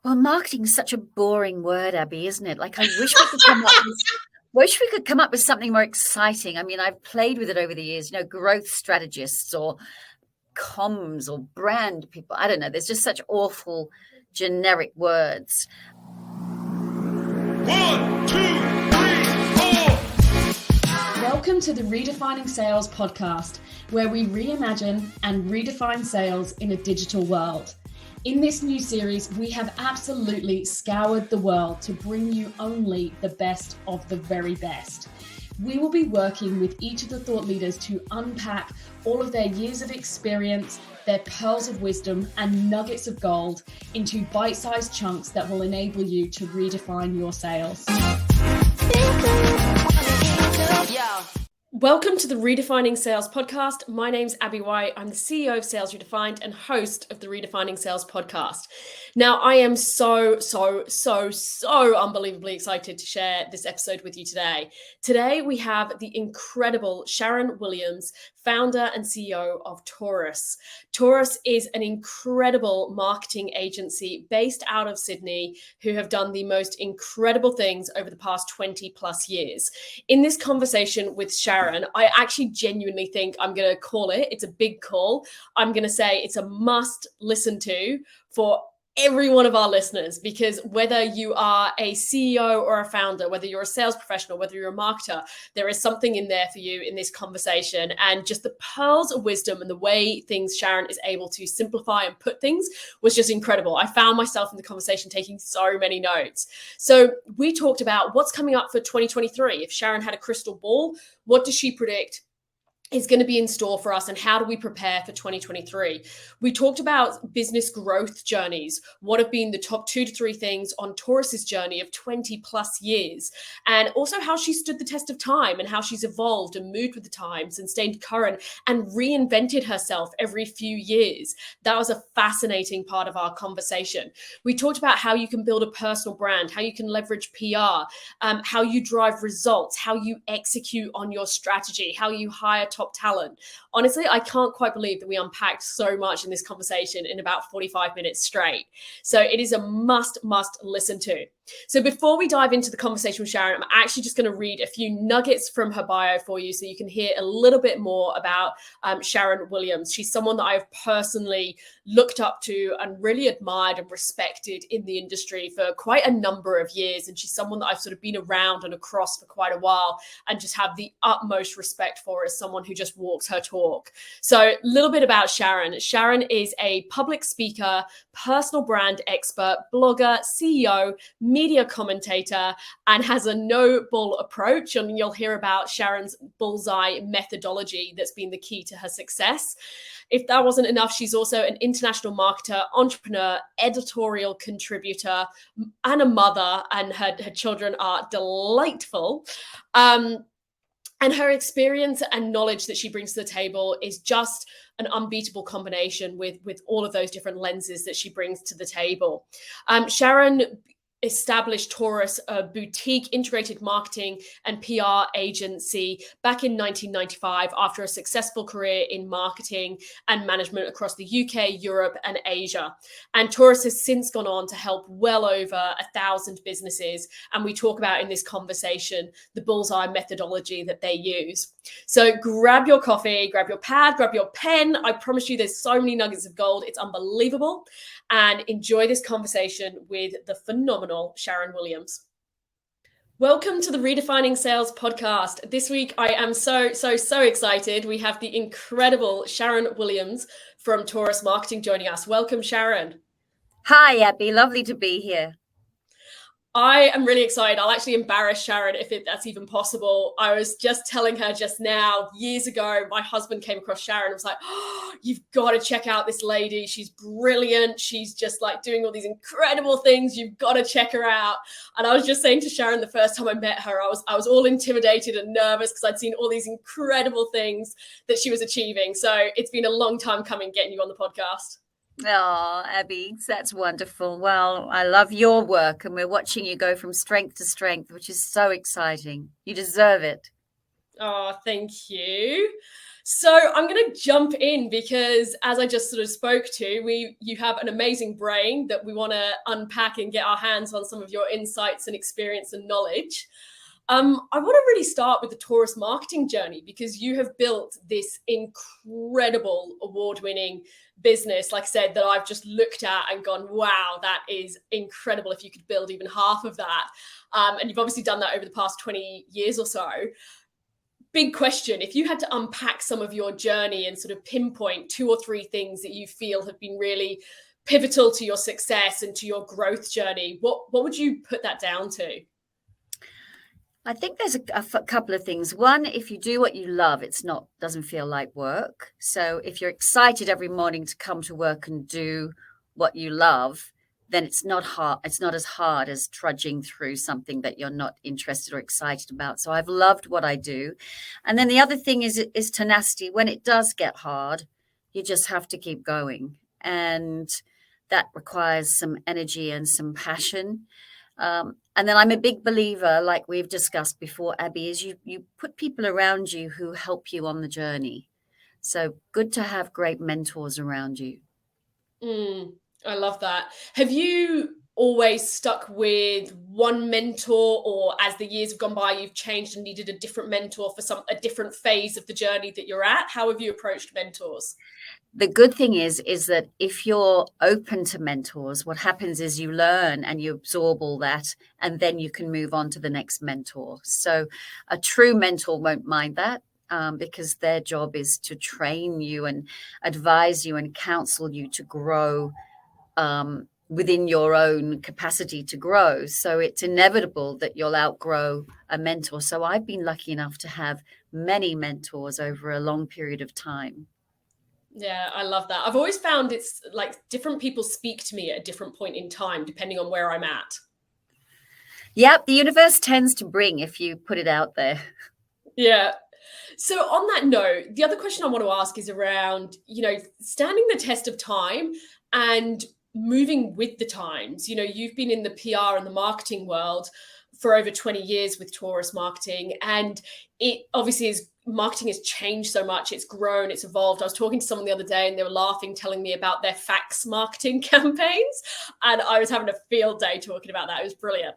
Well, marketing is such a boring word, Abby, isn't it? Like, I wish we could come up with something more exciting. I mean, I've played with it over the years, growth strategists or comms or brand people. I don't know. There's just such awful generic words. 1, 2, 3, 4. Welcome to the Redefining Sales podcast, where we reimagine and redefine sales in a digital world. In this new series, we have absolutely scoured the world to bring you only the best of the very best. We will be working with each of the thought leaders to unpack all of their years of experience, their pearls of wisdom and nuggets of gold into bite-sized chunks that will enable you to redefine your sales. Welcome to the Redefining Sales podcast. My name's Abby White. I'm the CEO of Sales Redefined and host of the Redefining Sales podcast. Now, I am so unbelievably excited to share this episode with you today. Today, we have the incredible Sharon Williams, founder and CEO of Taurus. Taurus is an incredible marketing agency based out of Sydney who have done the most incredible things over the past 20 plus years. In this conversation with Sharon, I actually genuinely think I'm going to call it. It's a big call. I'm going to say it's a must listen to for every one of our listeners, because whether you are a CEO or a founder, whether you're a sales professional, whether you're a marketer, there is something in there for you in this conversation. And just the pearls of wisdom and the way things Sharon is able to simplify and put things was just incredible. I found myself in the conversation taking so many notes. So we talked about what's coming up for 2023. If Sharon had a crystal ball, what does she predict is going to be in store for us, and how do we prepare for 2023? We talked about business growth journeys. What have been the top 2 to 3 things on Taurus's journey of 20 plus years, and also how she stood the test of time and how she's evolved and moved with the times and stayed current and reinvented herself every few years. That was a fascinating part of our conversation. We talked about how you can build a personal brand, how you can leverage PR, how you drive results, how you execute on your strategy, how you hire top talent. Honestly, I can't quite believe that we unpacked so much in this conversation in about 45 minutes straight. So it is a must listen to. So before we dive into the conversation with Sharon, I'm actually just going to read a few nuggets from her bio for you so you can hear a little bit more about Sharon Williams. She's someone that I've personally looked up to and really admired and respected in the industry for quite a number of years. And she's someone that I've sort of been around and across for quite a while and just have the utmost respect for as someone who just walks her talk. So a little bit about Sharon. Sharon is a public speaker, personal brand expert, blogger, CEO, media commentator, and has a no bull approach. And you'll hear about Sharon's bullseye methodology that's been the key to her success. If that wasn't enough, she's also an international marketer, entrepreneur, editorial contributor, and a mother, and her children are delightful. And her experience and knowledge that she brings to the table is just an unbeatable combination with all of those different lenses that she brings to the table. Sharon established Taurus, a boutique integrated marketing and PR agency back in 1995 after a successful career in marketing and management across the UK, Europe, and Asia. And Taurus has since gone on to help well over 1,000 businesses. And we talk about in this conversation the bullseye methodology that they use. So grab your coffee, grab your pad, grab your pen. I promise you there's so many nuggets of gold. It's unbelievable. And enjoy this conversation with the phenomenal Sharon Williams. Welcome to the Redefining Sales podcast. This week, I am so excited. We have the incredible Sharon Williams from Taurus Marketing joining us. Welcome, Sharon. Hi, Abby. Lovely to be here. I am really excited. I'll actually embarrass Sharon if that's even possible. I was just telling her just now, years ago, my husband came across Sharon and was like, oh, you've got to check out this lady. She's brilliant. She's just like doing all these incredible things. You've got to check her out. And I was just saying to Sharon the first time I met her, I was all intimidated and nervous because I'd seen all these incredible things that she was achieving. So it's been a long time coming getting you on the podcast. Oh, Abby, that's wonderful. Well, I love your work, and we're watching you go from strength to strength, which is so exciting. You deserve it. Oh, thank you. So I'm going to jump in because, as I just sort of spoke to, you have an amazing brain that we want to unpack and get our hands on some of your insights and experience and knowledge. I want to really start with the Taurus marketing journey because you have built this incredible award-winning business, like I said, that I've just looked at and gone, wow, that is incredible if you could build even half of that. And you've obviously done that over the past 20 years or so. Big question, if you had to unpack some of your journey and sort of pinpoint 2 or 3 things that you feel have been really pivotal to your success and to your growth journey, what would you put that down to? I think there's a couple of things. One, if you do what you love, doesn't feel like work. So if you're excited every morning to come to work and do what you love, then it's not hard. It's not as hard as trudging through something that you're not interested or excited about. So I've loved what I do. And then the other thing is tenacity. When it does get hard, you just have to keep going. And that requires some energy and some passion. And then I'm a big believer, like we've discussed before, Abby, is you put people around you who help you on the journey. So good to have great mentors around you. I love that. Have you always stuck with one mentor, or as the years have gone by, you've changed and needed a different mentor for a different phase of the journey that you're at? How have you approached mentors? The good thing is that if you're open to mentors, what happens is you learn and you absorb all that, and then you can move on to the next mentor. So a true mentor won't mind that because their job is to train you and advise you and counsel you to grow within your own capacity to grow. So it's inevitable that you'll outgrow a mentor. So I've been lucky enough to have many mentors over a long period of time. Yeah, I love that. I've always found it's like different people speak to me at a different point in time, depending on where I'm at. Yep, the universe tends to bring if you put it out there. Yeah. So on that note, the other question I want to ask is around, standing the test of time and moving with the times. You've been in the PR and the marketing world for over 20 years with Taurus marketing, and it obviously is. Marketing has changed so much. It's grown, it's evolved. I was talking to someone the other day and they were laughing, telling me about their fax marketing campaigns. And I was having a field day talking about that. It was brilliant.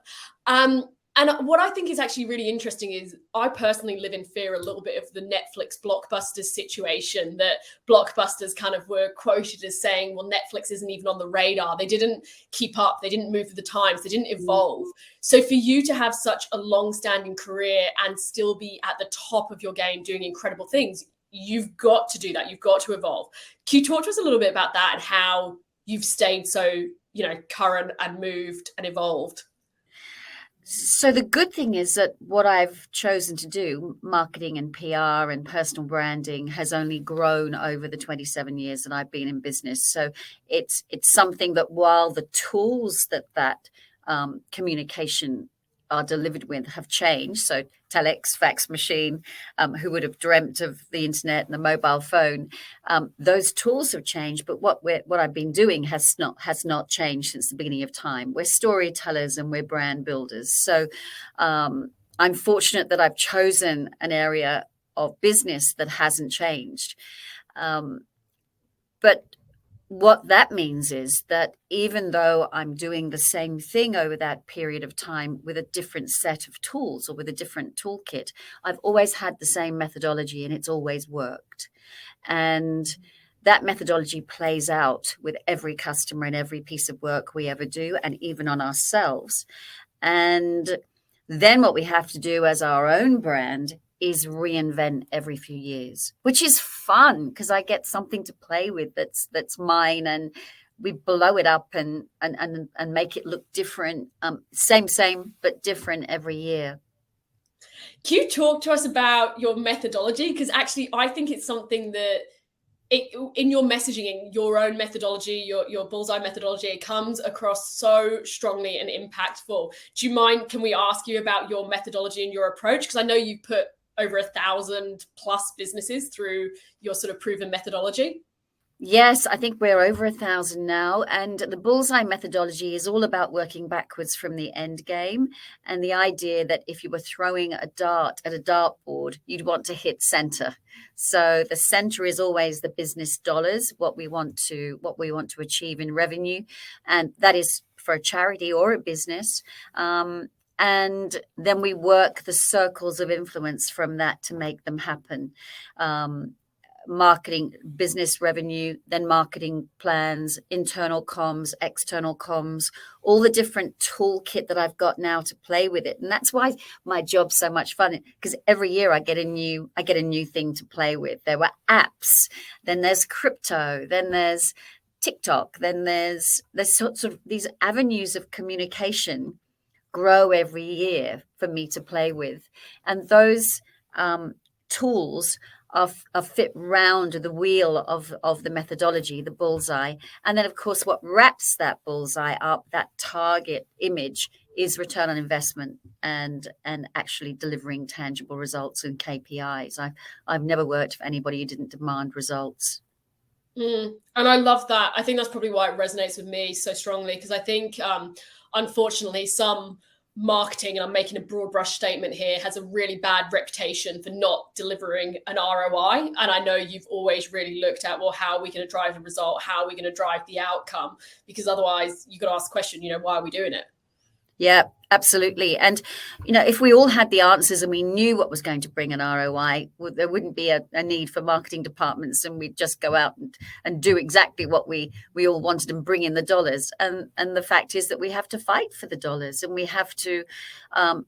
And what I think is actually really interesting is I personally live in fear a little bit of the Netflix Blockbusters situation, that Blockbusters kind of were quoted as saying, well, Netflix isn't even on the radar. They didn't keep up. They didn't move with the times. They didn't evolve. So for you to have such a long-standing career and still be at the top of your game doing incredible things, you've got to do that. You've got to evolve. Can you talk to us a little bit about that and how you've stayed so, current and moved and evolved? So the good thing is that what I've chosen to do, marketing and PR and personal branding, has only grown over the 27 years that I've been in business. So it's something that while the tools that communication are delivered with have changed, so telex, fax machine, who would have dreamt of the internet and the mobile phone, those tools have changed, but what I've been doing has not changed since the beginning of time. We're storytellers and we're brand builders. So I'm fortunate that I've chosen an area of business that hasn't changed. But what that means is that even though I'm doing the same thing over that period of time with a different set of tools or with a different toolkit, I've always had the same methodology and it's always worked. And that methodology plays out with every customer and every piece of work we ever do, and even on ourselves. And then what we have to do as our own brand is reinvent every few years, which is fun because I get something to play with that's mine, and we blow it up and make it look different. Same, but different every year. Can you talk to us about your methodology? Because actually, I think it's something that in your messaging, in your own methodology, your bullseye methodology, it comes across so strongly and impactful. Do you mind? Can we ask you about your methodology and your approach? Because I know you put over 1,000+ businesses through your sort of proven methodology. Yes, I think we're over 1,000 now. And the bullseye methodology is all about working backwards from the end game. And the idea that if you were throwing a dart at a dartboard, you'd want to hit center. So the center is always the business dollars, what we want to achieve in revenue. And that is for a charity or a business. And then we work the circles of influence from that to make them happen. Marketing, business revenue, then marketing plans, internal comms, external comms, all the different toolkit that I've got now to play with it. And that's why my job's so much fun, because every year I get a new thing to play with. There were apps, then there's crypto, then there's TikTok, then there's sorts of these avenues of communication grow every year for me to play with. And those tools are fit round the wheel of the methodology, the bullseye. And then, of course, what wraps that bullseye up, that target image, is return on investment and actually delivering tangible results and KPIs. I've never worked for anybody who didn't demand results. And I love that. I think that's probably why it resonates with me so strongly, because I think, unfortunately, some marketing, and I'm making a broad brush statement here, has a really bad reputation for not delivering an ROI. And I know you've always really looked at, well, how are we going to drive the result? How are we going to drive the outcome? Because otherwise you've got to ask the question, why are we doing it? Yeah, absolutely. And, if we all had the answers and we knew what was going to bring an ROI, there wouldn't be a need for marketing departments, and we'd just go out and do exactly what we all wanted and bring in the dollars. And the fact is that we have to fight for the dollars, and we have to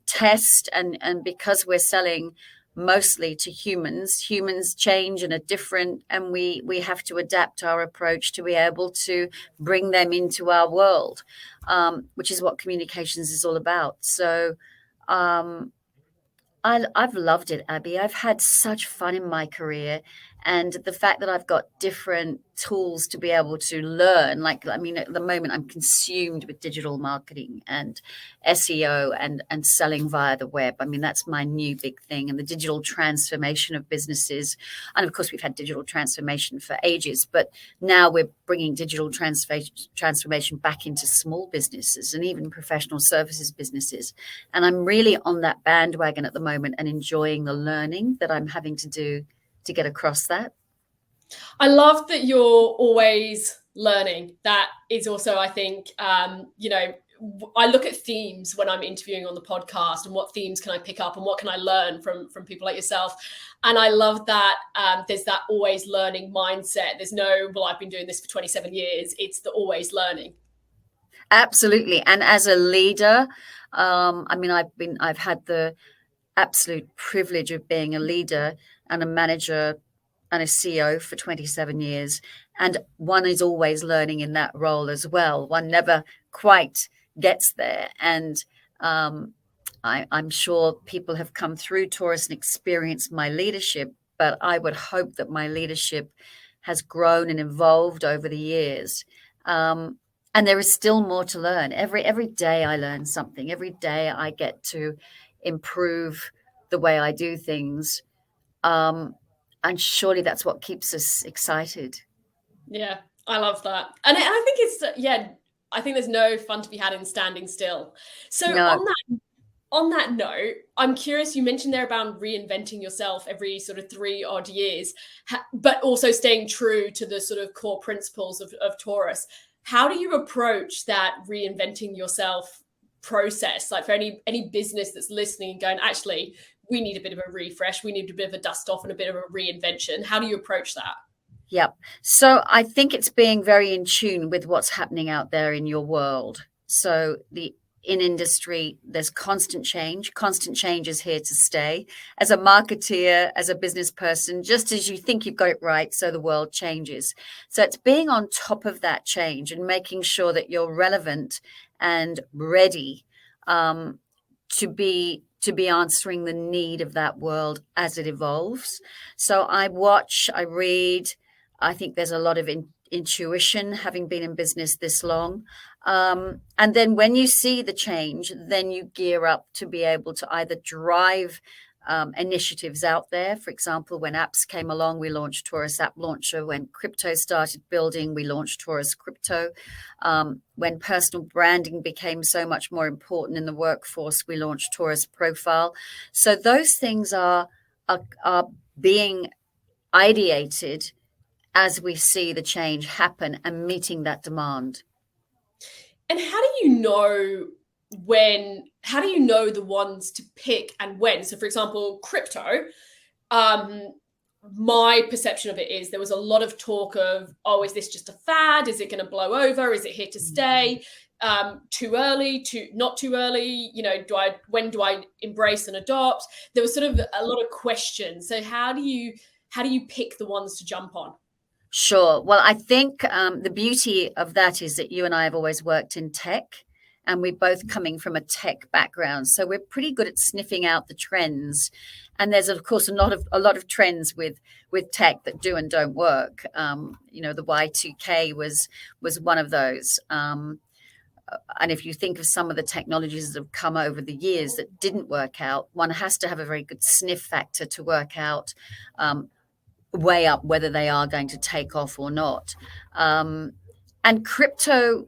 test. And because we're selling mostly to humans change and are different, and we have to adapt our approach to be able to bring them into our world, which is what communications is all about. So I've loved it, Abby. I've had such fun in my career, and the fact that I've got different tools to be able to learn, at the moment I'm consumed with digital marketing and SEO and selling via the web. That's my new big thing, and the digital transformation of businesses. And of course, we've had digital transformation for ages, but now we're bringing digital transformation back into small businesses and even professional services businesses. And I'm really on that bandwagon at the moment and enjoying the learning that I'm having to do to get across that. I love that you're always learning. That is also, I think, I look at themes when I'm interviewing on the podcast, and what themes can I pick up and what can I learn from people like yourself. And I love that there's that always learning mindset. There's no, well, I've been doing this for 27 years. It's the always learning. Absolutely. And as a leader, I've had the absolute privilege of being a leader and a manager and a CEO for 27 years. And one is always learning in that role as well. One never quite gets there. And I'm sure people have come through Taurus and experienced my leadership, but I would hope that my leadership has grown and evolved over the years. And there is still more to learn. Every day I learn something. Every day I get to improve the way I do things. And surely that's what keeps us excited. Yeah, I love that. And I think I think there's no fun to be had in standing still. So No. on that note, I'm curious, you mentioned there about reinventing yourself every sort of 3 odd years, but also staying true to the sort of core principles of Taurus. How do you approach that reinventing yourself process? Like for any business that's listening and going, actually, we need a bit of a refresh, we need a bit of a dust off and a bit of a reinvention. How do you approach that? Yep. So I think it's being very in tune with what's happening out there in your world. So in industry, there's constant change. Constant change is here to stay. As a marketeer, as a business person, just as you think you've got it right, so the world changes. So it's being on top of that change and making sure that you're relevant and ready to be answering the need of that world as it evolves. So I watch, I read. I think there's a lot of intuition, having been in business this long. And then when you see the change, then you gear up to be able to either drive initiatives out there. For example, when apps came along, we launched Taurus App Launcher. When crypto started building, we launched Taurus Crypto. When personal branding became so much more important in the workforce, we launched Taurus Profile. So those things are being ideated as we see the change happen and meeting that demand. And how do you know the ones to pick and when? So for example, crypto, my perception of it is there was a lot of talk of, oh, is this just a fad? Is it going to blow over? Is it here to stay? Too early, not too early? When do I embrace and adopt? There was sort of a lot of questions. So how do you pick the ones to jump on? Sure. Well, I think the beauty of that is that you and I have always worked in tech, and we're both coming from a tech background. So we're pretty good at sniffing out the trends. And there's, of course, a lot of trends with tech that do and don't work. The Y2K was one of those. And if you think of some of the technologies that have come over the years that didn't work out, one has to have a very good sniff factor to work out way up whether they are going to take off or not. And crypto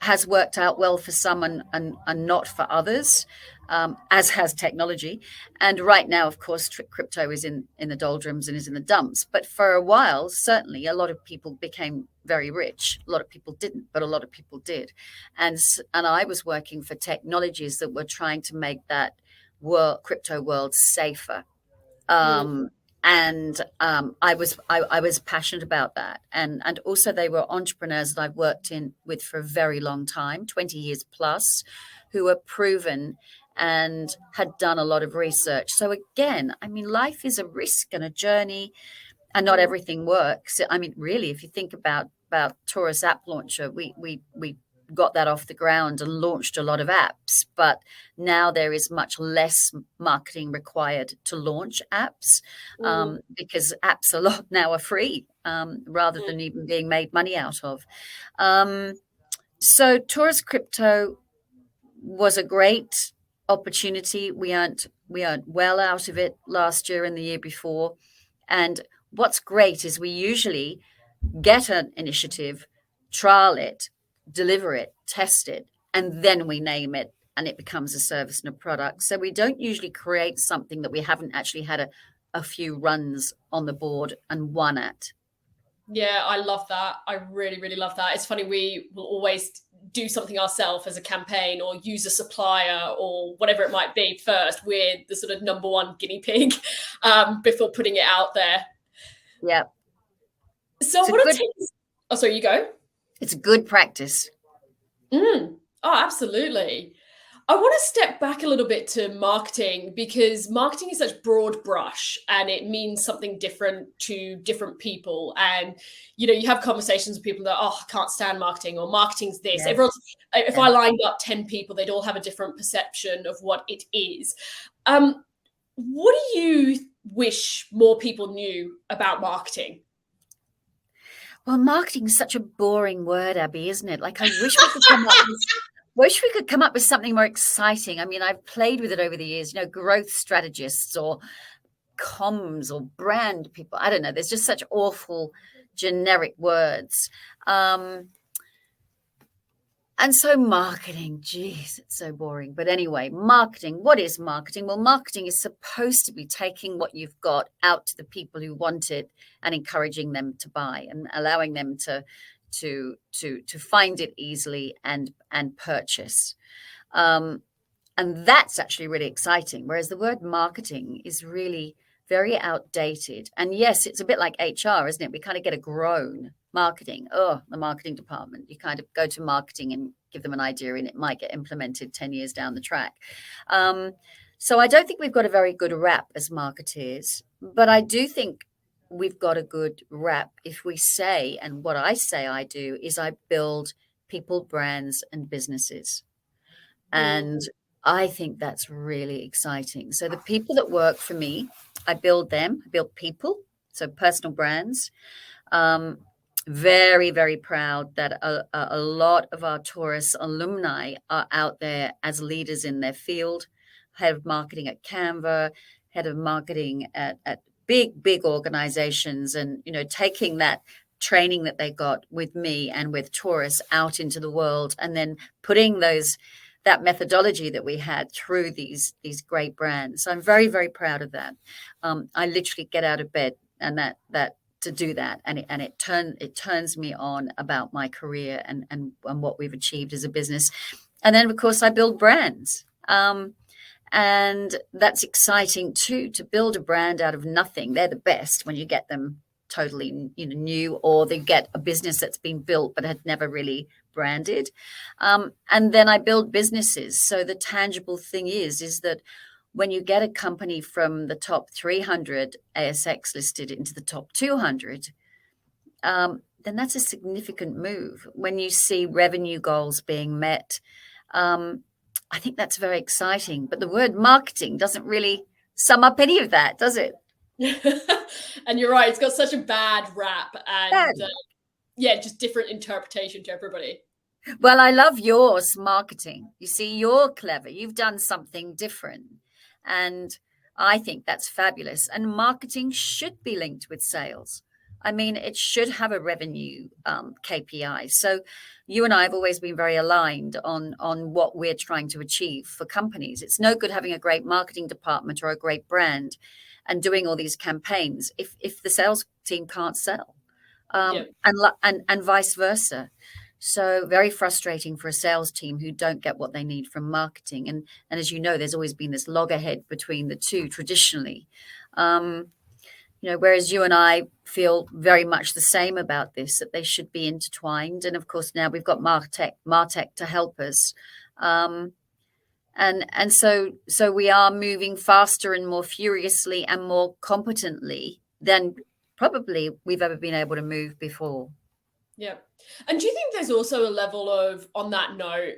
has worked out well for some and not for others, as has technology. And right now, of course, crypto is in the doldrums and is in the dumps. But for a while, certainly, a lot of people became very rich. A lot of people didn't, but a lot of people did. And I was working for technologies that were trying to make that crypto world safer. And I was passionate about that, and also they were entrepreneurs that I've worked with for a very long time, 20 years plus, who were proven and had done a lot of research. So again, I mean, life is a risk and a journey, and not everything works. I mean, really, if you think about Taurus App Launcher, we got that off the ground and launched a lot of apps, but now there is much less marketing required to launch apps, because apps a lot now are free, rather than even being made money out of. So Taurus Crypto was a great opportunity. We earned well out of it last year and the year before. And what's great is we usually get an initiative, trial it, deliver it, test it, and then we name it and it becomes a service and a product. So we don't usually create something that we haven't actually had a few runs on the board and won at. Yeah, I love that. I really, really love that. It's funny, we will always do something ourselves as a campaign or use a supplier or whatever it might be first. We're the sort of number one guinea pig before putting it out there. Yeah. So what are tips? Oh, sorry, you go. It's good practice. Oh, absolutely. I want to step back a little bit to marketing, because marketing is such broad brush and it means something different to different people. And, you have conversations with people that, I can't stand marketing, or marketing's this. Yeah. If I lined up 10 people, they'd all have a different perception of what it is. What do you wish more people knew about marketing? Well, marketing is such a boring word, Abby, isn't it? Like, I wish we could come up with something more exciting. I mean, I've played with it over the years, growth strategists or comms or brand people. I don't know. There's just such awful generic words. And so marketing, geez, it's so boring. But anyway, marketing, what is marketing? Well, marketing is supposed to be taking what you've got out to the people who want it and encouraging them to buy and allowing them to find it easily and purchase. And that's actually really exciting. Whereas the word marketing is really very outdated. And yes, it's a bit like HR, isn't it? We kind of get a groan. Marketing, the marketing department. You kind of go to marketing and give them an idea and it might get implemented 10 years down the track. So I don't think we've got a very good rap as marketeers, but I do think we've got a good rap if we say, and what I say I do, is I build people, brands, and businesses. And I think that's really exciting. So the people that work for me, I build them. I build people, so personal brands. Very, very proud that a lot of our Taurus alumni are out there as leaders in their field. Head of marketing at Canva, head of marketing at big organizations, and, you know, taking that training that they got with me and with Taurus out into the world, and then putting that methodology that we had through these great brands. So I'm very, very proud of that. I literally get out of bed and that to do that, and it turns me on about my career and what we've achieved as a business. And then, of course, I build brands. And that's exciting too, to build a brand out of nothing. They're the best when you get them totally, you know, new, or they get a business that's been built but had never really branded. And then I build businesses. So the tangible thing is that when you get a company from the top 300 ASX listed into the top 200, then that's a significant move. When you see revenue goals being met, I think that's very exciting. But the word marketing doesn't really sum up any of that, does it? And you're right, it's got such a bad rap, and just different interpretation to everybody. Well, I love yours, marketing. You see, you're clever. You've done something different. And I think that's fabulous. And marketing should be linked with sales. I mean, it should have a revenue KPI. So you and I have always been very aligned on what we're trying to achieve for companies. It's no good having a great marketing department or a great brand and doing all these campaigns if the sales team can't sell, and vice versa. So very frustrating for a sales team who don't get what they need from marketing. And as you know, there's always been this loggerhead between the two traditionally. You know, whereas you and I feel very much the same about this, that they should be intertwined. And of course, now we've got Martech to help us. And so we are moving faster and more furiously and more competently than probably we've ever been able to move before. Yeah. And do you think there's also a level of, on that note,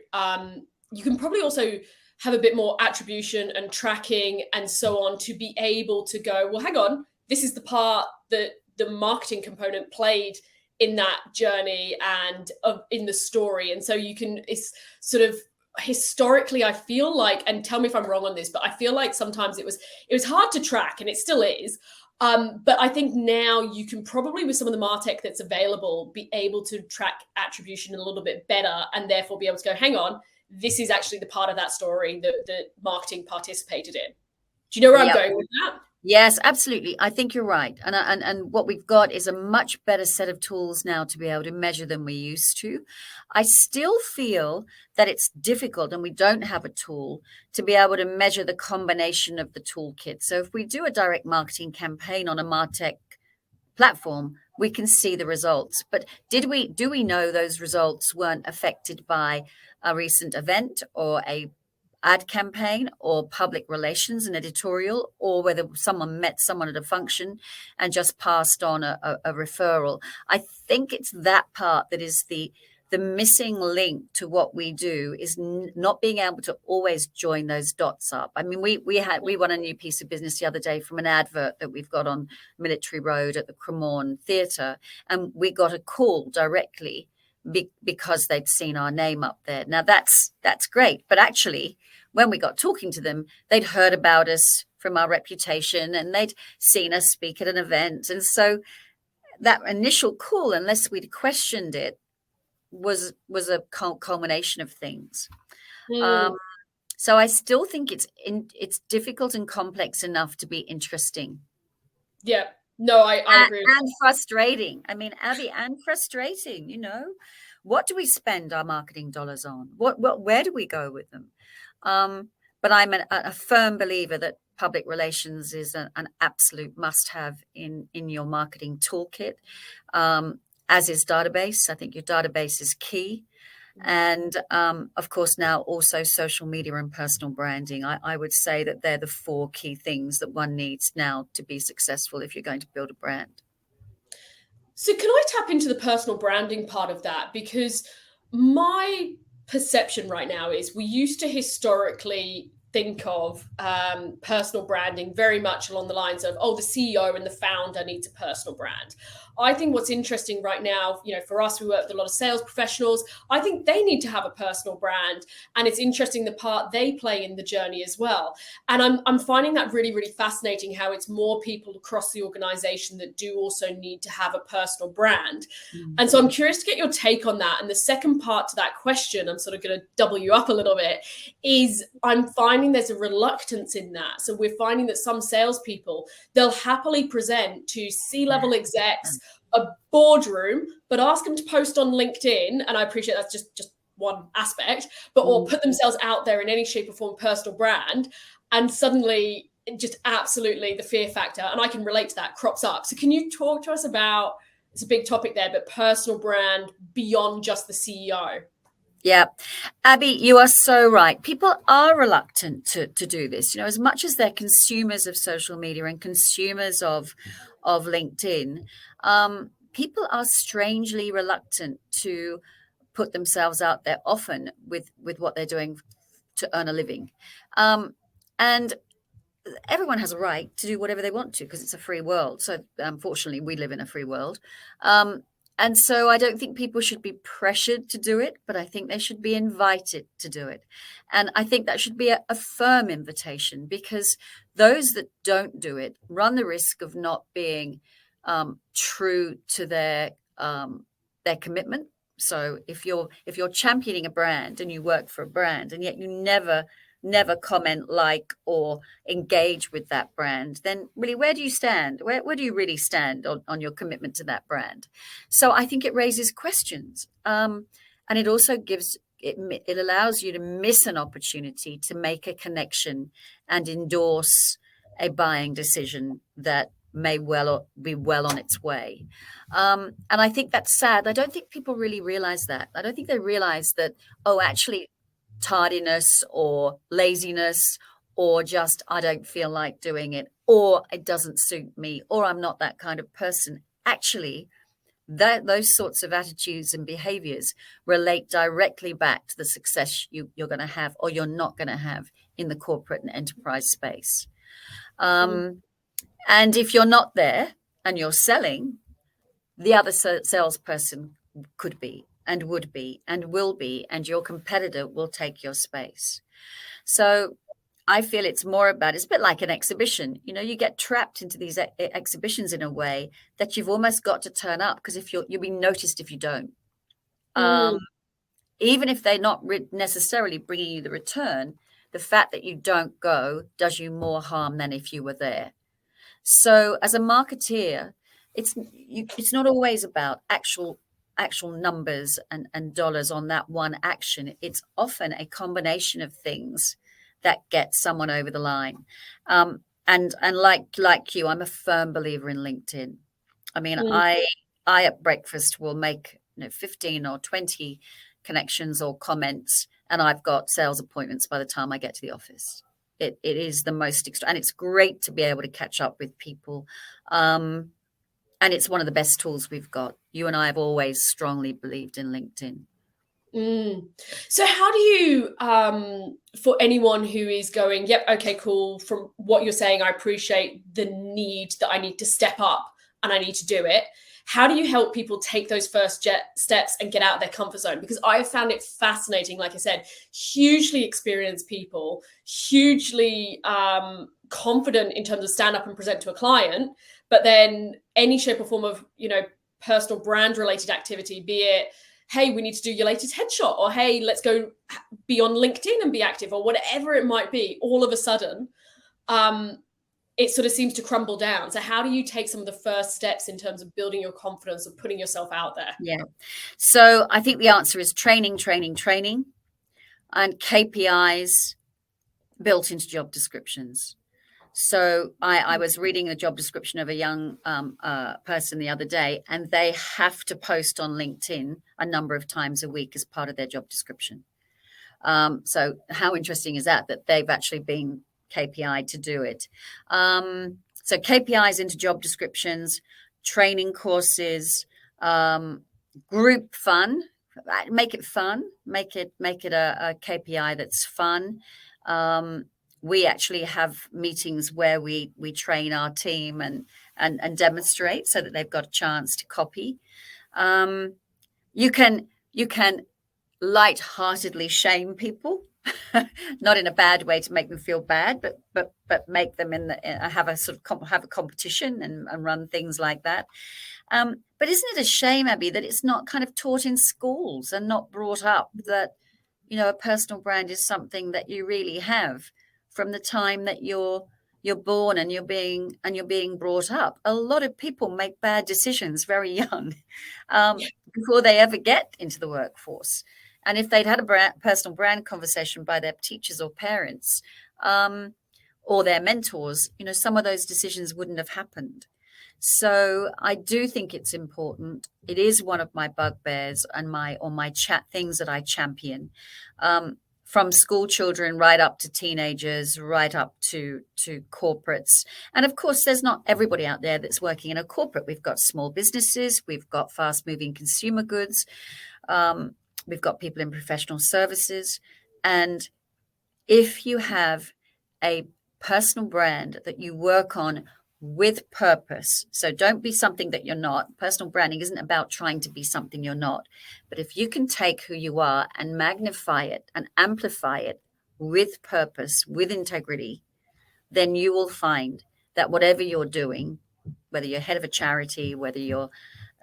you can probably also have a bit more attribution and tracking and so on to be able to go, well, hang on, this is the part that the marketing component played in that journey and in the story. And so you can, it's sort of historically, I feel like, and tell me if I'm wrong on this, but I feel like sometimes it was hard to track, and it still is. But I think now you can probably, with some of the MarTech that's available, be able to track attribution a little bit better, and therefore be able to go, hang on, this is actually the part of that story that marketing participated in. Do you know where I'm going with that? Yes, absolutely. I think you're right. And what we've got is a much better set of tools now to be able to measure than we used to. I still feel that it's difficult, and we don't have a tool to be able to measure the combination of the toolkit. So if we do a direct marketing campaign on a MarTech platform, we can see the results. But do we know those results weren't affected by a recent event or a ad campaign or public relations and editorial, or whether someone met someone at a function and just passed on a referral? I think it's that part that is the missing link to what we do, is not being able to always join those dots up. I mean, we won a new piece of business the other day from an advert that we've got on Military Road at the Cremorne Theatre, and we got a call directly because they'd seen our name up there. Now that's great, but actually, when we got talking to them, they'd heard about us from our reputation and they'd seen us speak at an event. And so that initial call, unless we'd questioned it, was a culmination of things. So I still think it's difficult and complex enough to be interesting. Yeah. No, I agree. And frustrating. I mean, Abby, and frustrating, you know. What do we spend our marketing dollars on? Where do we go with them? But I'm a firm believer that public relations is an absolute must-have in your marketing toolkit, as is database. I think your database is key. And, of course, now also social media and personal branding. I would say that they're the four key things that one needs now to be successful if you're going to build a brand. So can I tap into the personal branding part of that? Because my perception right now is we used to historically think of personal branding very much along the lines of, oh, the CEO and the founder needs a personal brand. I think what's interesting right now, for us, we work with a lot of sales professionals. I think they need to have a personal brand, and it's interesting the part they play in the journey as well. And I'm finding that really, really fascinating, how it's more people across the organization that do also need to have a personal brand. And so I'm curious to get your take on that. And the second part to that question, I'm sort of going to double you up a little bit, is I'm finding there's a reluctance in that. So we're finding that some salespeople, they'll happily present to C-level execs, a boardroom, but ask them to post on LinkedIn. And I appreciate that's just one aspect, but or put themselves out there in any shape or form, personal brand. And suddenly just absolutely the fear factor, and I can relate to that, crops up. So can you talk to us about, it's a big topic there, but personal brand beyond just the CEO? Yeah. Abby, you are so right. People are reluctant to do this. As much as they're consumers of social media and consumers of LinkedIn, people are strangely reluctant to put themselves out there often with what they're doing to earn a living. And everyone has a right to do whatever they want to, because it's a free world. So unfortunately, we live in a free world. And so I don't think people should be pressured to do it, but I think they should be invited to do it. And I think that should be a firm invitation, because those that don't do it run the risk of not being true to their commitment. So if you're championing a brand and you work for a brand, and yet you never comment, like, or engage with that brand, then really, where do you stand? Where do you really stand on your commitment to that brand? So I think it raises questions. And it also it allows you to miss an opportunity to make a connection and endorse a buying decision that may be well on its way. And I think that's sad. I don't think people really realize that. I don't think they realize that, actually, tardiness or laziness, or just I don't feel like doing it, or it doesn't suit me, or I'm not that kind of person. Actually, those sorts of attitudes and behaviors relate directly back to the success you're going to have, or you're not going to have, in the corporate and enterprise space. And if you're not there and you're selling, the other salesperson could be, and would be, and will be, and your competitor will take your space. So I feel it's more about, it's a bit like an exhibition. You get trapped into these exhibitions in a way that you've almost got to turn up, because if you'll be noticed if you don't. Even if they're not necessarily bringing you the return, the fact that you don't go does you more harm than if you were there. So as a marketeer, it's not always about actual numbers and dollars on that one action. It's often a combination of things that get someone over the line. And like you, I'm a firm believer in LinkedIn. I mean, I at breakfast will make 15 or 20 connections or comments, and I've got sales appointments by the time I get to the office. It is the most extra, and it's great to be able to catch up with people. And it's one of the best tools we've got. You and I have always strongly believed in LinkedIn. So how do you, for anyone who is going, yep, okay, cool, from what you're saying, I appreciate the need that I need to step up and I need to do it. How do you help people take those first steps and get out of their comfort zone? Because I have found it fascinating, like I said, hugely experienced people, hugely confident in terms of stand up and present to a client, but then any shape or form of, personal brand related activity, be it, hey, we need to do your latest headshot, or hey, let's go be on LinkedIn and be active, or whatever it might be, all of a sudden, it sort of seems to crumble down. So how do you take some of the first steps in terms of building your confidence, of putting yourself out there? Yeah. So I think the answer is training, and KPIs built into job descriptions. So I was reading a job description of a young person the other day, and they have to post on LinkedIn a number of times a week as part of their job description. So how interesting is that they've actually been KPI'd to do it. So KPIs into job descriptions, training courses, group fun, make it fun, make it a KPI that's fun. we actually have meetings where we train our team and demonstrate so that they've got a chance to copy. You can lightheartedly shame people, not in a bad way to make them feel bad, but make them have a sort of have a competition and run things like that. But isn't it a shame, Abby, that it's not kind of taught in schools and not brought up that, you know, a personal brand is something that you really have from the time that you're born and you're being brought up. A lot of people make bad decisions very young, before they ever get into the workforce. And if they'd had a personal brand conversation by their teachers or parents, or their mentors, you know, some of those decisions wouldn't have happened. So I do think it's important. It is one of my bugbears and my things that I champion, from school children right up to teenagers, right up to corporates. And of course, there's not everybody out there that's working in a corporate. We've got small businesses, we've got fast moving consumer goods, we've got people in professional services. And if you have a personal brand that you work on with purpose, so don't be something that you're not. Personal branding isn't about trying to be something you're not. But if you can take who you are and magnify it and amplify it with purpose, with integrity, then you will find that whatever you're doing, whether you're head of a charity, whether you're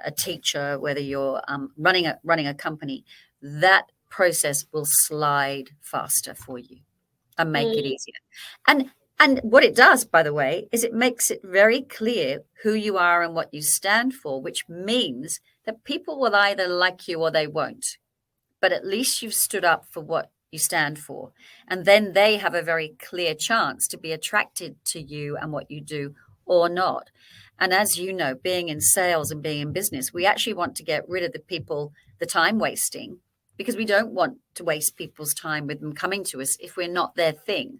a teacher, whether you're running a company, that process will slide faster for you and make it easier. And what it does, by the way, is it makes it very clear who you are and what you stand for, which means that people will either like you or they won't. But at least you've stood up for what you stand for. And then they have a very clear chance to be attracted to you and what you do or not. And as you know, being in sales and being in business, we actually want to get rid of the time wasting, because we don't want to waste people's time with them coming to us if we're not their thing.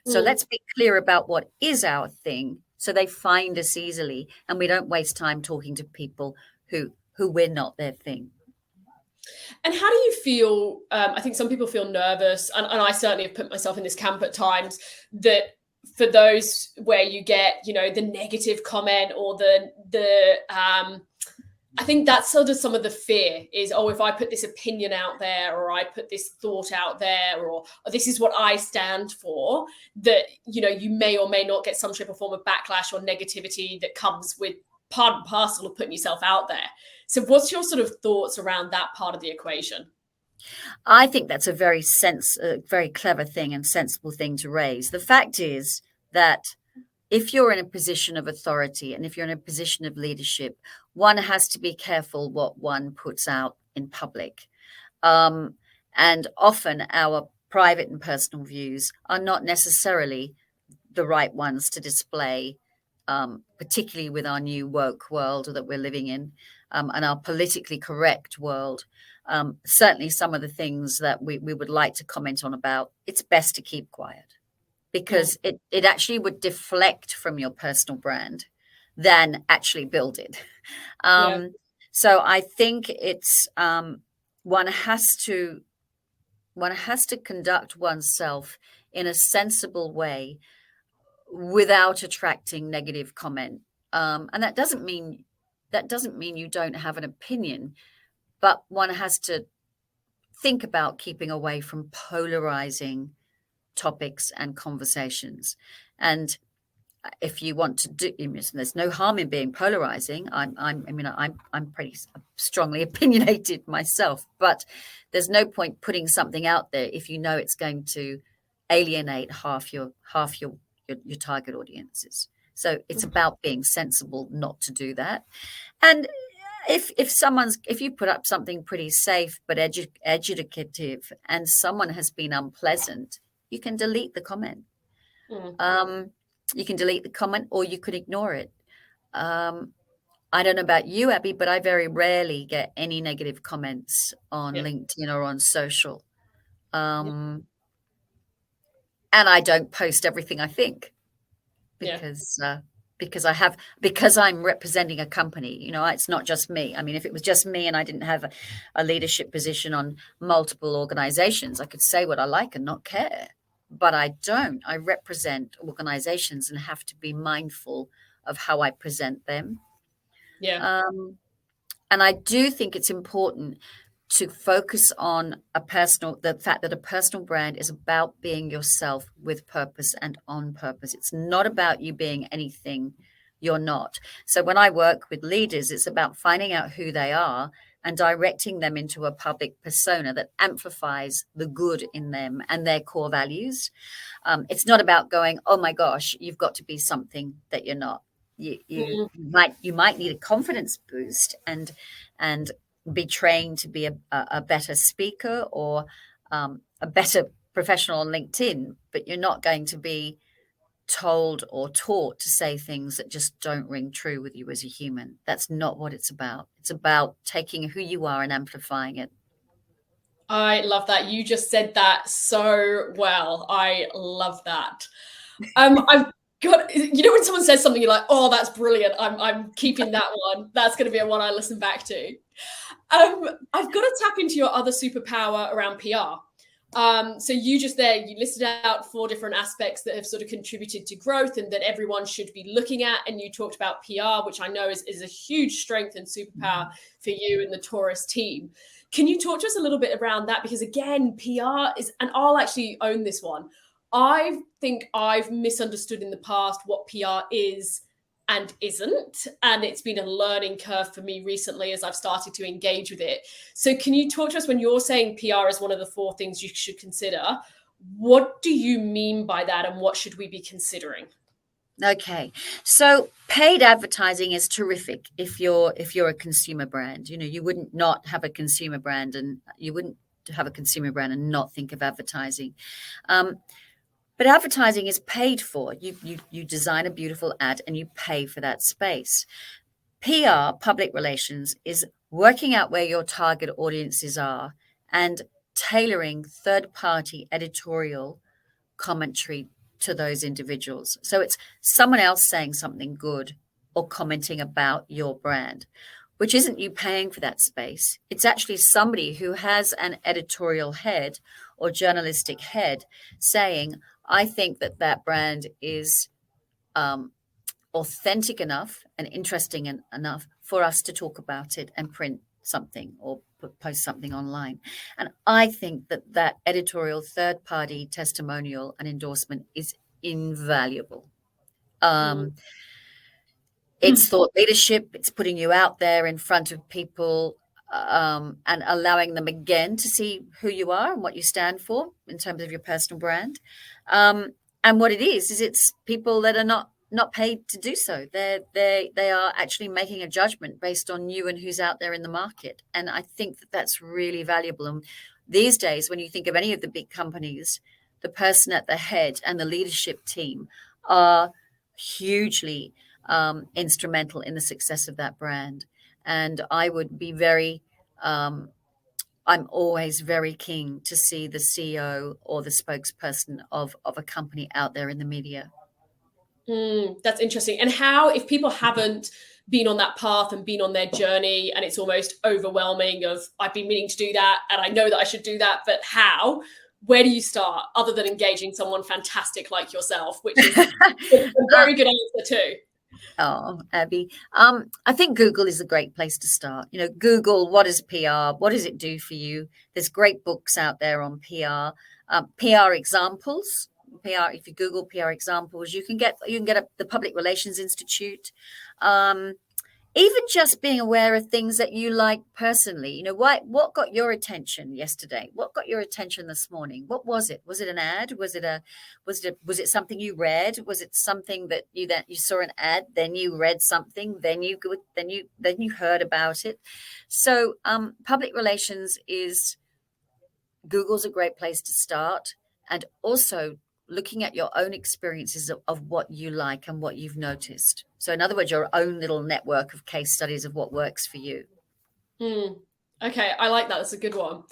So let's be clear about what is our thing so they find us easily and we don't waste time talking to people who we're not their thing. And how do you feel? I think some people feel nervous, and I certainly have put myself in this camp at times, that for those where you get, you know, the negative comment or the I think that's sort of some of the fear is, oh, if I put this opinion out there, or I put this thought out there, or this is what I stand for, that, you know, you may or may not get some shape or form of backlash or negativity that comes with part and parcel of putting yourself out there. So what's your sort of thoughts around that part of the equation? I think that's a very clever thing and sensible thing to raise. The fact is that if you're in a position of authority and if you're in a position of leadership, one has to be careful what one puts out in public. And often our private and personal views are not necessarily the right ones to display, particularly with our new woke world that we're living in, and our politically correct world. Certainly some of the things that we would like to comment on about, it's best to keep quiet, because it actually would deflect from your personal brand than actually build it. So I think it's one has to conduct oneself in a sensible way without attracting negative comment. And that doesn't mean you don't have an opinion, but one has to think about keeping away from polarizing topics and conversations. And if you want to do, there's no harm in being polarizing. I'm pretty strongly opinionated myself, but there's no point putting something out there if you know it's going to alienate half your target audiences. So it's about being sensible not to do that. And if you put up something pretty safe but educative and someone has been unpleasant, you can delete the comment. You can delete the comment, or you could ignore it. I don't know about you, Abby, but I very rarely get any negative comments on LinkedIn or on social. And I don't post everything I think because I'm representing a company. You know, it's not just me. I mean, if it was just me and I didn't have a leadership position on multiple organizations, I could say what I like and not care. but I don't. I represent organizations and have to be mindful of how I present them. Yeah. And I do think it's important to focus on the fact that a personal brand is about being yourself with purpose and on purpose. It's not about you being anything you're not. So when I work with leaders, it's about finding out who they are and directing them into a public persona that amplifies the good in them and their core values. It's not about going, oh my gosh, you've got to be something that you're not. You might need a confidence boost and be trained to be a better speaker or a better professional on LinkedIn, but you're not going to be told or taught to say things that just don't ring true with you as a human. That's not what it's about. It's about taking who you are and amplifying it. I love that. You just said that so well. I love that. I've got, when someone says something, you're like, oh, that's brilliant. I'm keeping that one. That's going to be a one I listen back to. I've got to tap into your other superpower around PR. So you listed out 4 different aspects that have sort of contributed to growth and that everyone should be looking at. And you talked about PR, which I know is a huge strength and superpower for you and the Taurus team. Can you talk to us a little bit around that? Because again, PR is, and I'll actually own this one. I think I've misunderstood in the past what PR is and isn't. And it's been a learning curve for me recently as I've started to engage with it. So can you talk to us when you're saying PR is one of the 4 things you should consider? What do you mean by that and what should we be considering? Okay. So paid advertising is terrific if you're a consumer brand. You wouldn't not have a consumer brand and you wouldn't have a consumer brand and not think of advertising. But advertising is paid for. You design a beautiful ad and you pay for that space. PR, public relations, is working out where your target audiences are and tailoring third-party editorial commentary to those individuals. So it's someone else saying something good or commenting about your brand, which isn't you paying for that space. It's actually somebody who has an editorial head or journalistic head saying, I think that brand is authentic enough and interesting enough for us to talk about it and print something or post something online. And I think that editorial third-party testimonial and endorsement is invaluable. It's thought leadership. It's putting you out there in front of people and allowing them again to see who you are and what you stand for in terms of your personal brand. And what it is it's people that are not paid to do so. They are actually making a judgment based on you and who's out there in the market. And I think that's really valuable. And these days, when you think of any of the big companies, the person at the head and the leadership team are hugely instrumental in the success of that brand. And I would be I'm always very keen to see the CEO or the spokesperson of a company out there in the media. That's interesting. And how, if people haven't been on that path and been on their journey and it's almost overwhelming of, I've been meaning to do that and I know that I should do that, but how? Where do you start other than engaging someone fantastic like yourself, which is a very good answer too? Oh, Abby, I think Google is a great place to start. Google, what is PR? What does it do for you? There's great books out there on PR, PR examples. PR, if you Google PR examples, you can get the Public Relations Institute. Even just being aware of things that you like personally. What got your attention yesterday? What got your attention this morning? What was it? Was it an ad? Was it something you read? Was it something that you saw an ad, then you read something, then you heard about it? So public relations Google's a great place to start, and also looking at your own experiences of what you like and what you've noticed. So in other words, your own little network of case studies of what works for you. Okay, I like that. That's a good one.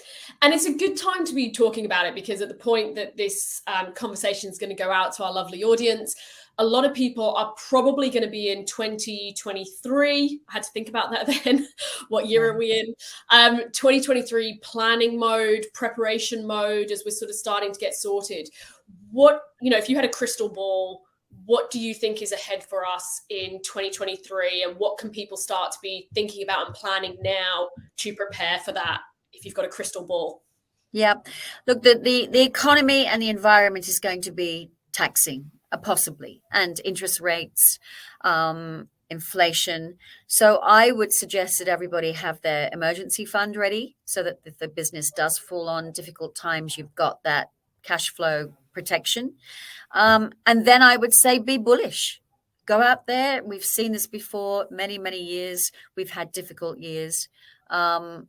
And it's a good time to be talking about it, because at the point that this conversation is going to go out to our lovely audience, a lot of people are probably going to be in 2023. I had to think about that then. What year are we in? 2023 planning mode, preparation mode, as we're sort of starting to get sorted. What, if you had a crystal ball, what do you think is ahead for us in 2023, and what can people start to be thinking about and planning now to prepare for that, if you've got a crystal ball? Yeah. Look, the economy and the environment is going to be taxing, possibly, and interest rates, inflation. So I would suggest that everybody have their emergency fund ready, so that if the business does fall on difficult times, you've got that cash flow protection. And then I would say be bullish. Go out there. We've seen this before, many, many years. We've had difficult years. And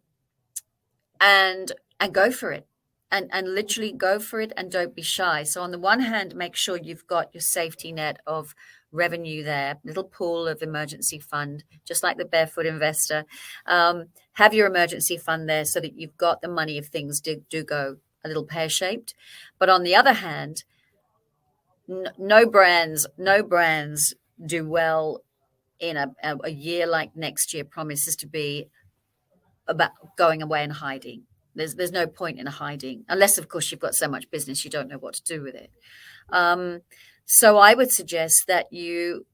go for it, and literally go for it, and don't be shy. So on the one hand, make sure you've got your safety net of revenue there, little pool of emergency fund, just like the barefoot investor. Have your emergency fund there so that you've got the money if things do go a little pear-shaped. But on the other hand, no brands do well in a year like next year promises to be about going away and hiding. There's no point in hiding, unless of course you've got so much business you don't know what to do with it. So I would suggest that you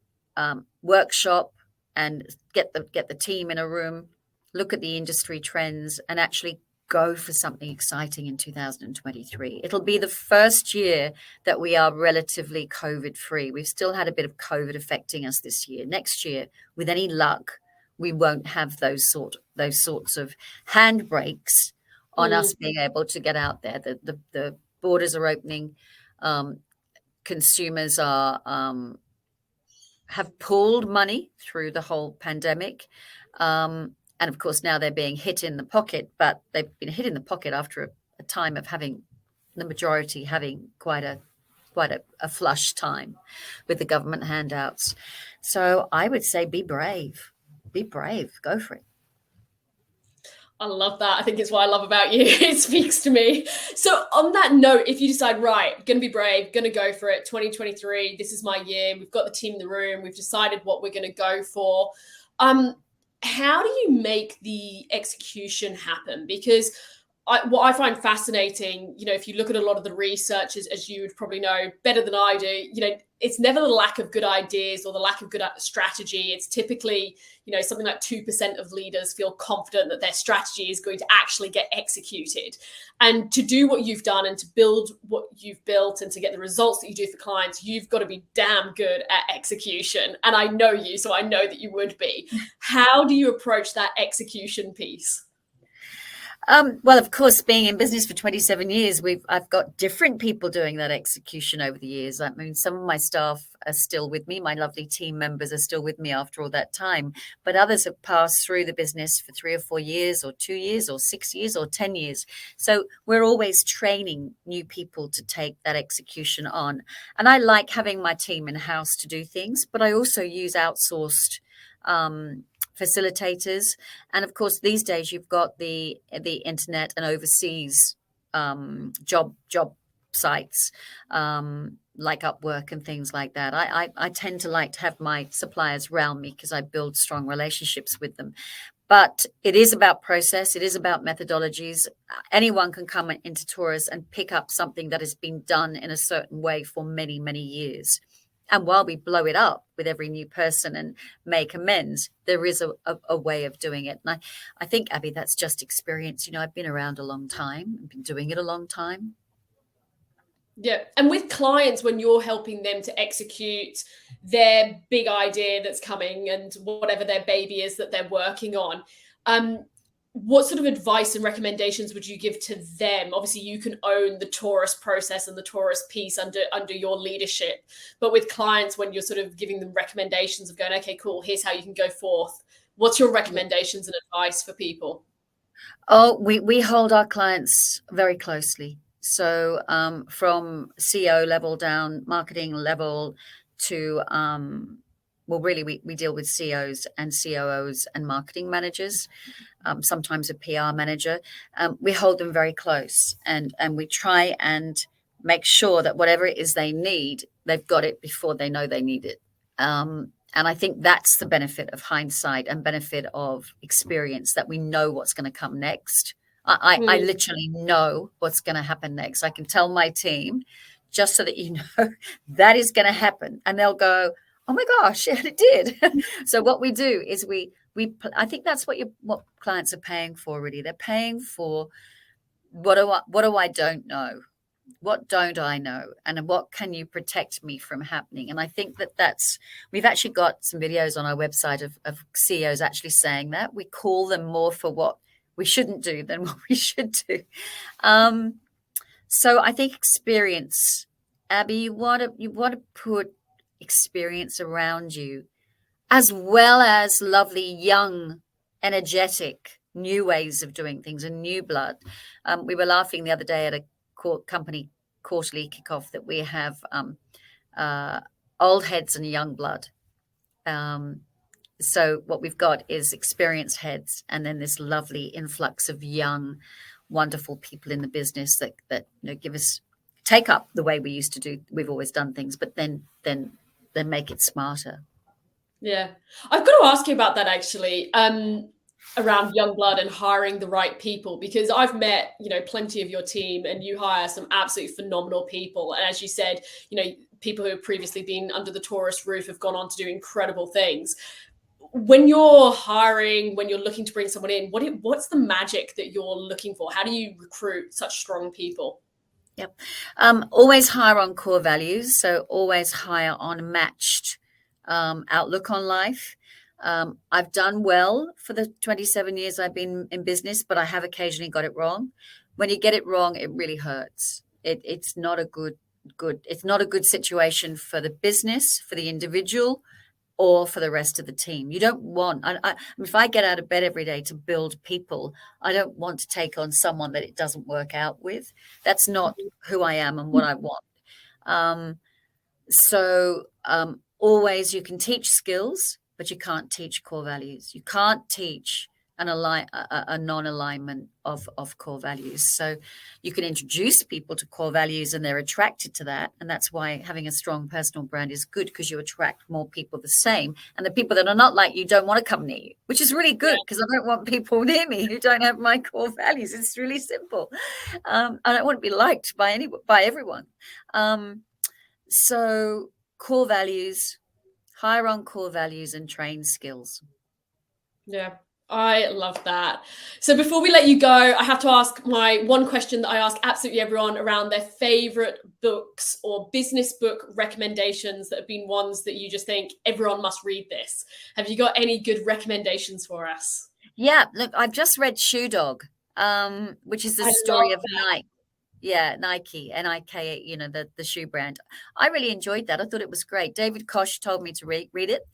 workshop and get the team in a room, look at the industry trends, and actually go for something exciting in 2023. It'll be the first year that we are relatively COVID free. We've still had a bit of COVID affecting us this year. Next year, with any luck, we won't have those sorts of handbrakes on us being able to get out there. The borders are opening. Consumers have pulled money through the whole pandemic. And of course, now they're being hit in the pocket, but they've been hit in the pocket after a time of having the majority having quite a flush time with the government handouts. So I would say be brave, go for it. I love that. I think it's what I love about you. It speaks to me. So on that note, if you decide, right, going to be brave, going to go for it, 2023, this is my year. We've got the team in the room. We've decided what we're going to go for. How do you make the execution happen? Because what I find fascinating, if you look at a lot of the research, as you would probably know better than I do, it's never the lack of good ideas or the lack of good strategy. It's typically, something like 2% of leaders feel confident that their strategy is going to actually get executed. And to do what you've done and to build what you've built and to get the results that you do for clients, you've got to be damn good at execution. And I know you, so I know that you would be. How do you approach that execution piece? Well, of course, being in business for 27 years, I've got different people doing that execution over the years. I mean, some of my staff are still with me. My lovely team members are still with me after all that time. But others have passed through the business for 3 or 4 years or 2 years or 6 years or 10 years. So we're always training new people to take that execution on. And I like having my team in-house to do things, but I also use outsourced facilitators. And of course, these days you've got the internet and overseas job sites like Upwork and things like that. I tend to like to have my suppliers around me because I build strong relationships with them. But it is about process. It is about methodologies. Anyone can come into Taurus and pick up something that has been done in a certain way for many, many years. And while we blow it up with every new person and make amends, there is a way of doing it. And I think, Abby, that's just experience. I've been around a long time. I've been doing it a long time. Yeah. And with clients, when you're helping them to execute their big idea that's coming and whatever their baby is that they're working on, what sort of advice and recommendations would you give to them? Obviously, you can own the Taurus process and the Taurus piece under your leadership. But with clients, when you're sort of giving them recommendations of going, okay, cool, here's how you can go forth. What's your recommendations and advice for people? Oh, we hold our clients very closely. So from CEO level down, marketing level to well, really, we deal with CEOs and COOs and marketing managers, sometimes a PR manager. We hold them very close, and we try and make sure that whatever it is they need, they've got it before they know they need it. And I think that's the benefit of hindsight and benefit of experience, that we know what's going to come next. I literally know what's going to happen next. I can tell my team, just so that you know that is going to happen. And they'll go, oh my gosh, yeah, it did. So what we do is I think that's what clients are paying for, really. They're paying for, what do I don't know? What don't I know? And what can you protect me from happening? And I think we've actually got some videos on our website of CEOs actually saying that. We call them more for what we shouldn't do than what we should do. So I think experience, Abby, you want to put experience around you, as well as lovely, young, energetic, new ways of doing things and new blood. We were laughing the other day at a company quarterly kickoff that we have old heads and young blood. So what we've got is experienced heads, and then this lovely influx of young, wonderful people in the business that take up the way we used to do. We've always done things, but then make it smarter. Yeah, I've got to ask you about that actually. Around young blood and hiring the right people, because I've met, plenty of your team, and you hire some absolutely phenomenal people. And as you said, people who have previously been under the Taurus roof have gone on to do incredible things. When you're hiring, when you're looking to bring someone in, what's the magic that you're looking for? How do you recruit such strong people? Yep. Always hire on core values. So always hire on matched outlook on life. I've done well for the 27 years I've been in business, but I have occasionally got it wrong. When you get it wrong, it really hurts. It's not a good. It's not a good situation for the business, for the individual, or for the rest of the team. You don't want. If I get out of bed every day to build people, I don't want to take on someone that it doesn't work out with. That's not who I am and what I want. So always, you can teach skills, but you can't teach core values. You can't teach a non-alignment of core values. So you can introduce people to core values and they're attracted to that. And that's why having a strong personal brand is good, because you attract more people the same. And the people that are not like you don't want to come near you, which is really good, because I don't want people near me who don't have my core values. It's really simple. I don't want to be liked by everyone. So core values, hire on core values, and train skills. Yeah, I love that. So before we let you go, I have to ask my one question that I ask absolutely everyone around their favorite books or business book recommendations that have been ones that you just think everyone must read this. Have you got any good recommendations for us? Yeah, look, I've just read Shoe Dog, which is the story of Nike. Yeah, Nike, Nike, the shoe brand. I really enjoyed that. I thought it was great. David Koch told me to read it,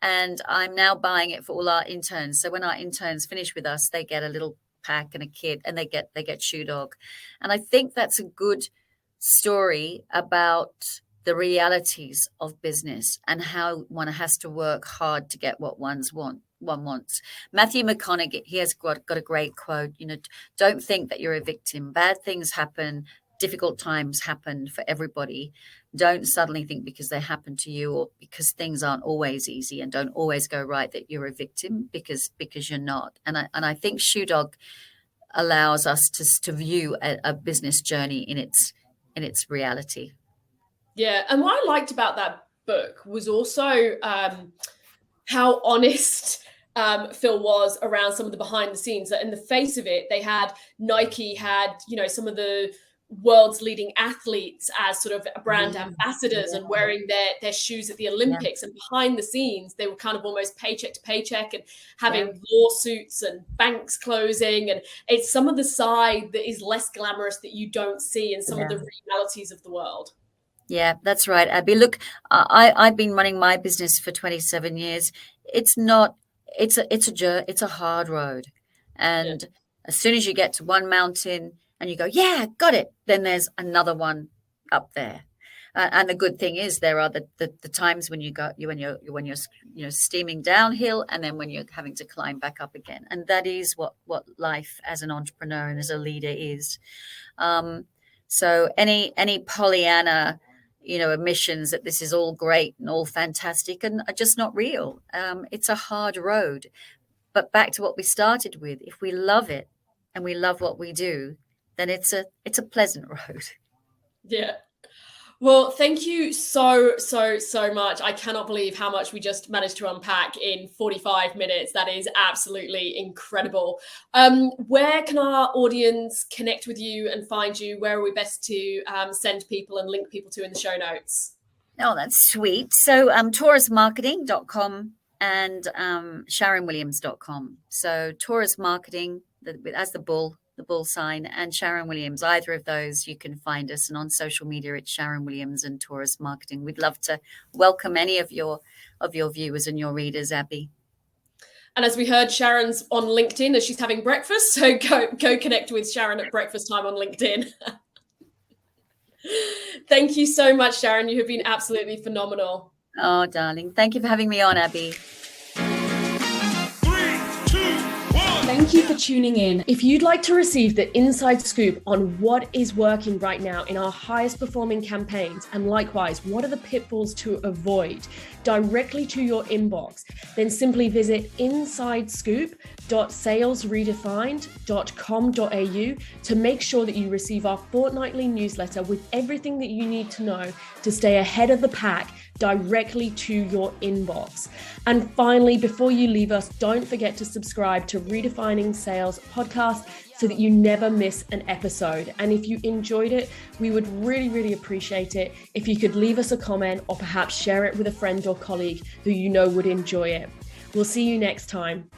and I'm now buying it for all our interns. So when our interns finish with us, they get a little pack and a kit, and they get Shoe Dog. And I think that's a good story about the realities of business and how one has to work hard to get what one wants. Matthew McConaughey, he has got a great quote, don't think that you're a victim. Bad things happen. Difficult times happen for everybody. Don't suddenly think because they happen to you or because things aren't always easy and don't always go right that you're a victim, because you're not. And I think Shoe Dog allows us to view a business journey in its reality. Yeah, and what I liked about that book was also how honest Phil was around some of the behind the scenes. That in the face of it, Nike had some of the world's leading athletes as sort of brand ambassadors and wearing their shoes at the Olympics. And behind the scenes, they were kind of almost paycheck to paycheck and having lawsuits and banks closing. And it's some of the side that is less glamorous that you don't see in some of the realities of the world. Yeah, that's right, Abby. Look, I've been running my business for 27 years. It's a hard road. And as soon as you get to one mountain and you go, yeah, got it, then there's another one up there. And the good thing is there are the times when you're steaming downhill, and then when you're having to climb back up again. And that is what life as an entrepreneur and as a leader is. So any Pollyanna, admissions that this is all great and all fantastic and are just not real. It's a hard road. But back to what we started with, if we love it and we love what we do, then it's a pleasant road. Yeah. Well, thank you so much. I cannot believe how much we just managed to unpack in 45 minutes. That is absolutely incredible. Where can our audience connect with you and find you? Where are we best to send people and link people to in the show notes? Oh, that's sweet. So taurusmarketing.com and sharonwilliams.com. So Taurus Marketing, as the bull sign, and Sharon Williams. Either of those, you can find us. And on social media, it's Sharon Williams and Taurus Marketing. We'd love to welcome any of your viewers and your readers, Abby. And as we heard, Sharon's on LinkedIn as she's having breakfast. So go connect with Sharon at breakfast time on LinkedIn. Thank you so much, Sharon. You have been absolutely phenomenal. Oh, darling. Thank you for having me on, Abby. Thank you for tuning in. If you'd like to receive the inside scoop on what is working right now in our highest performing campaigns, and likewise, what are the pitfalls to avoid directly to your inbox, then simply visit insidescoop.salesredefined.com.au to make sure that you receive our fortnightly newsletter with everything that you need to know to stay ahead of the pack directly to your inbox. And finally, before you leave us, don't forget to subscribe to Redefining Sales podcast so that you never miss an episode. And if you enjoyed it, we would really appreciate it if you could leave us a comment or perhaps share it with a friend or colleague who you know would enjoy it. We'll see you next time.